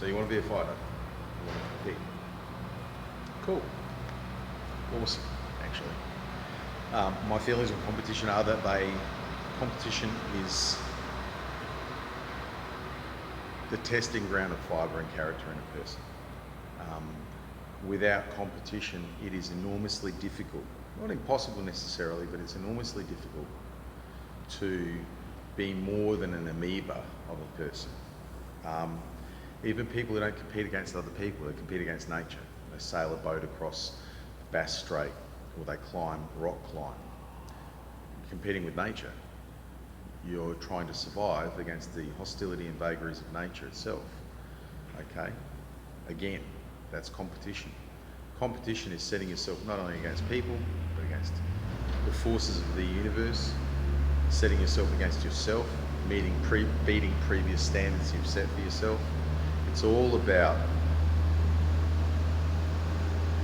So you want to be a fighter. You want to compete. Cool. Awesome, actually. My feelings on competition are that competition is the testing ground of fibre and character in a person. Without competition, it is enormously difficult, not impossible necessarily, but it's enormously difficult to be more than an amoeba of a person. Even people who don't compete against other people, they compete against nature. They sail a boat across Bass Strait, or they rock climb. Competing with nature, you're trying to survive against the hostility and vagaries of nature itself. Okay? Again, that's competition. Competition is setting yourself not only against people, but against the forces of the universe, setting yourself against yourself, beating previous standards you've set for yourself. It's all about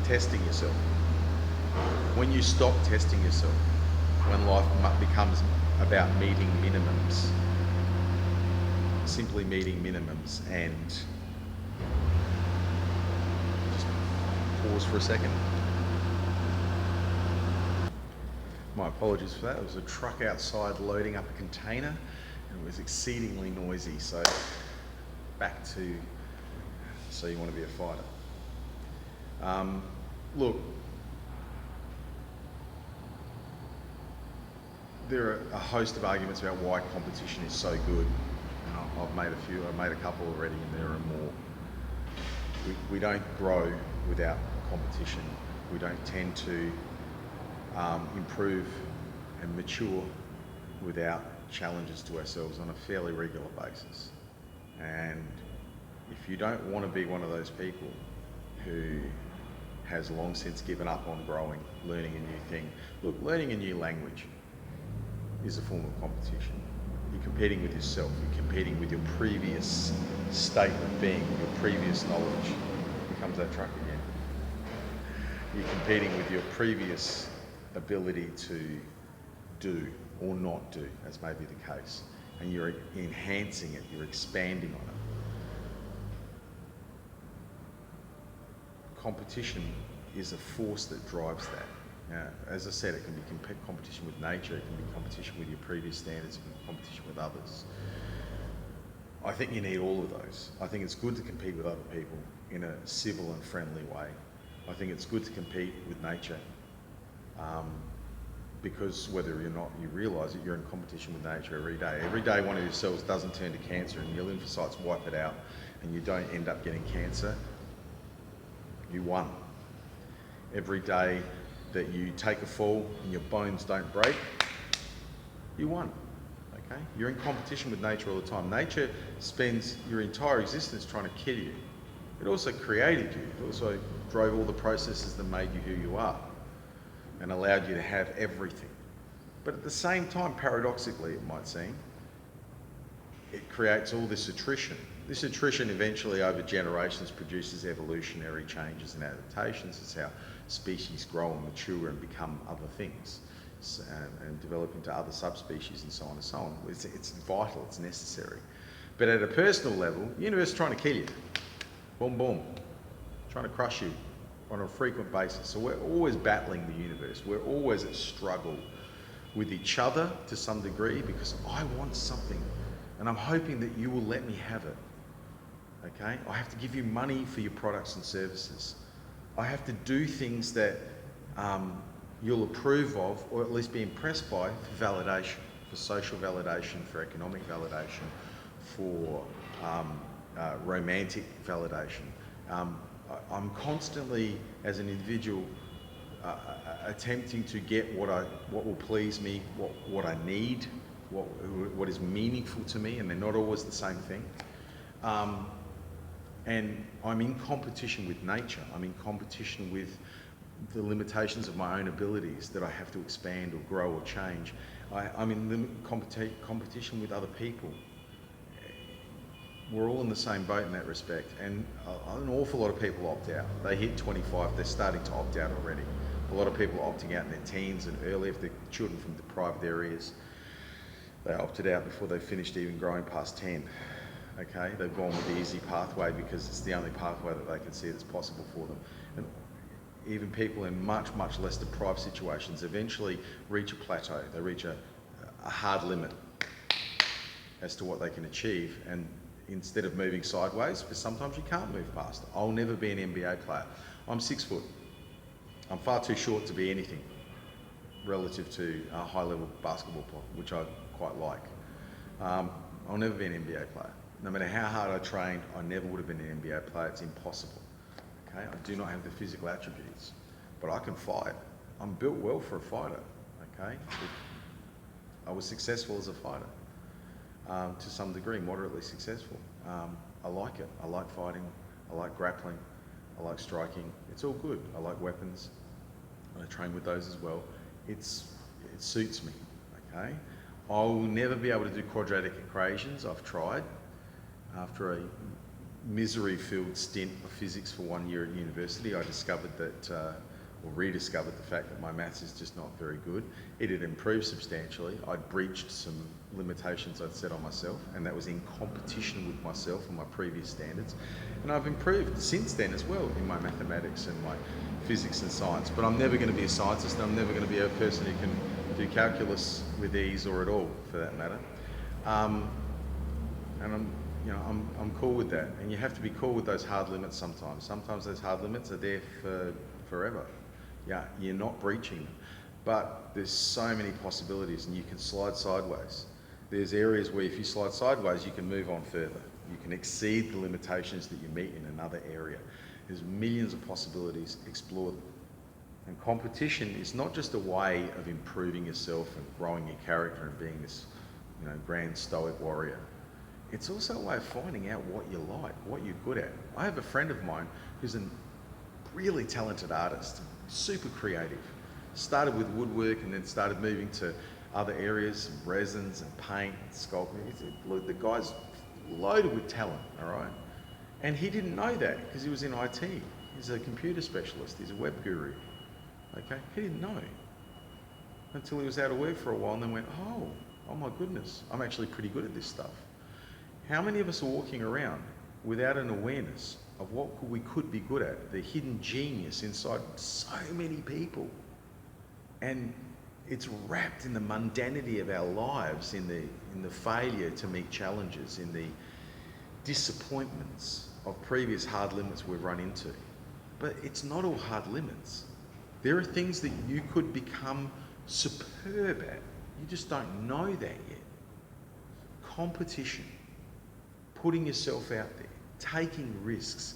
testing yourself. When you stop testing yourself, when life becomes about meeting minimums, simply meeting minimums, and just pause for a second. My apologies for that. There was a truck outside loading up a container and it was exceedingly noisy. So back to, so you want to be a fighter. Look, there are a host of arguments about why competition is so good. And I've made a couple already, and there are more. We don't grow without competition. We don't tend to improve and mature without challenges to ourselves on a fairly regular basis. And if you don't want to be one of those people who has long since given up on growing, learning a new thing, look, learning a new language is a form of competition. You're competing with yourself, you're competing with your previous state of being, your previous knowledge. Here comes that truck again. You're competing with your previous ability to do or not do, as may be the case, and you're enhancing it, you're expanding on it. Competition is a force that drives that. Now, as I said, it can be competition with nature, it can be competition with your previous standards, it can be competition with others. I think you need all of those. I think it's good to compete with other people in a civil and friendly way. I think it's good to compete with nature, because whether or not you realise it, you're in competition with nature every day. Every day one of your cells doesn't turn to cancer and your lymphocytes wipe it out and you don't end up getting cancer, you won. Every day that you take a fall and your bones don't break, you won. Okay? You're in competition with nature all the time. Nature spends your entire existence trying to kill you. It also created you. It also drove all the processes that made you who you are and allowed you to have everything. But at the same time, paradoxically it might seem, it creates all this attrition. This attrition eventually over generations produces evolutionary changes and adaptations. It's how species grow and mature and become other things and develop into other subspecies and so on and so on. It's vital, it's necessary. But at a personal level, the universe is trying to kill you. Boom, boom. Trying to crush you on a frequent basis. So we're always battling the universe. We're always at struggle with each other to some degree because I want something and I'm hoping that you will let me have it. Okay? I have to give you money for your products and services. I have to do things that you'll approve of or at least be impressed by for validation, for social validation, for economic validation, for romantic validation. I'm constantly, as an individual, attempting to get what will please me, what I need, what is meaningful to me, and they're not always the same thing. And I'm in competition with nature. I'm in competition with the limitations of my own abilities that I have to expand or grow or change. I'm in competition with other people. We're all in the same boat in that respect, and an awful lot of people opt out. They hit 25, they're starting to opt out already. A lot of people are opting out in their teens and early if they're children from deprived areas. They opted out before they finished even growing past 10. okay? They've gone with the easy pathway because it's the only pathway that they can see that's possible for them. And even people in much, much less deprived situations eventually reach a plateau. They reach a hard limit as to what they can achieve. And instead of moving sideways, because sometimes you can't move past. I'll never be an NBA player. I'm 6 foot. I'm far too short to be anything relative to a high level basketball player, which I quite like. I'll never be an NBA player. No matter how hard I trained, I never would have been an NBA player. It's impossible. Okay, I do not have the physical attributes, but I can fight. I'm built well for a fighter. Okay, I was successful as a fighter to some degree, moderately successful. I like it. I like fighting. I like grappling. I like striking. It's all good. I like weapons. I train with those as well. It suits me. Okay, I'll never be able to do quadratic equations. I've tried. After a misery-filled stint of physics for 1 year at university, I discovered that, or rediscovered the fact that my maths is just not very good. It had improved substantially. I'd breached some limitations I'd set on myself, and that was in competition with myself and my previous standards. And I've improved since then as well in my mathematics and my physics and science, but I'm never going to be a scientist, and I'm never going to be a person who can do calculus with ease or at all, for that matter. And I'm cool with that. And you have to be cool with those hard limits sometimes. Sometimes those hard limits are there for forever. Yeah, you're not breaching them. But there's so many possibilities, and you can slide sideways. There's areas where if you slide sideways, you can move on further. You can exceed the limitations that you meet in another area. There's millions of possibilities. Explore them. And competition is not just a way of improving yourself and growing your character and being this, grand stoic warrior. It's also a way of finding out what you like, what you're good at. I have a friend of mine who's a really talented artist, super creative. Started with woodwork and then started moving to other areas, resins and paint, and sculpting. Look, the guy's loaded with talent, all right? And he didn't know that because he was in IT. He's a computer specialist, he's a web guru, okay? He didn't know until he was out of work for a while and then went, oh my goodness, I'm actually pretty good at this stuff. How many of us are walking around without an awareness of what we could be good at, the hidden genius inside so many people? And it's wrapped in the mundanity of our lives, in the failure to meet challenges, in the disappointments of previous hard limits we've run into. But it's not all hard limits. There are things that you could become superb at. You just don't know that yet. Competition, putting yourself out there, taking risks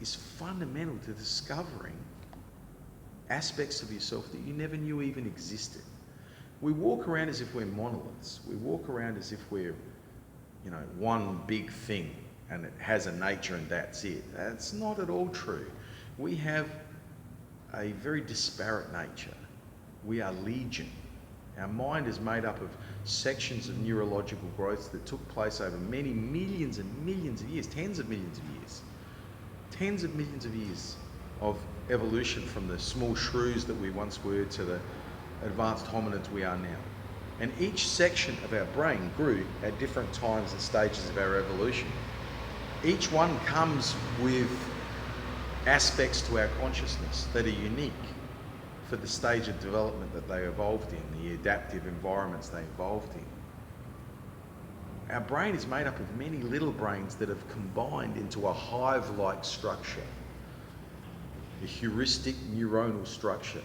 is fundamental to discovering aspects of yourself that you never knew even existed. We walk around as if we're monoliths. We walk around as if we're, one big thing and it has a nature and that's it. That's not at all true. We have a very disparate nature. We are legion. Our mind is made up of sections of neurological growth that took place over many millions and millions of years, tens of millions of years of evolution from the small shrews that we once were to the advanced hominids we are now. And each section of our brain grew at different times and stages of our evolution. Each one comes with aspects to our consciousness that are unique for the stage of development that they evolved in, the adaptive environments they evolved in. Our brain is made up of many little brains that have combined into a hive-like structure, a heuristic neuronal structure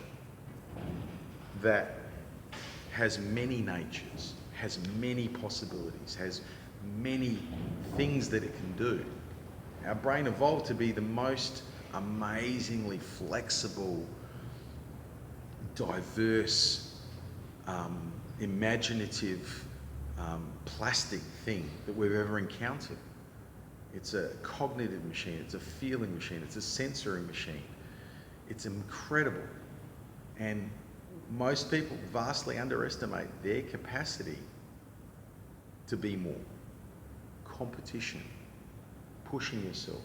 that has many natures, has many possibilities, has many things that it can do. Our brain evolved to be the most amazingly flexible, diverse, imaginative, plastic thing that we've ever encountered. It's a cognitive machine, it's a feeling machine, it's a sensory machine. It's incredible. And most people vastly underestimate their capacity to be more. Competition, pushing yourself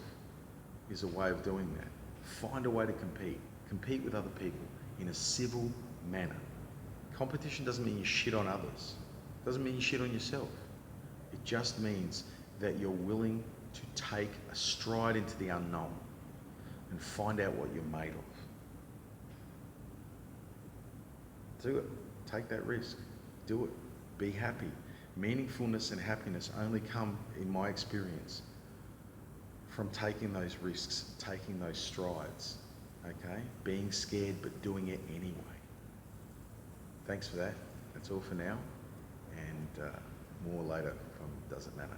is a way of doing that. Find a way to compete. Compete with other people in a civil manner. Competition doesn't mean you shit on others. It doesn't mean you shit on yourself. It just means that you're willing to take a stride into the unknown and find out what you're made of. Do it. Take that risk. Do it. Be happy. Meaningfulness and happiness only come, in my experience, from taking those risks, taking those strides, okay? Being scared but doing it anyway. Thanks for that. That's all for now, and more later from Doesn't Matter.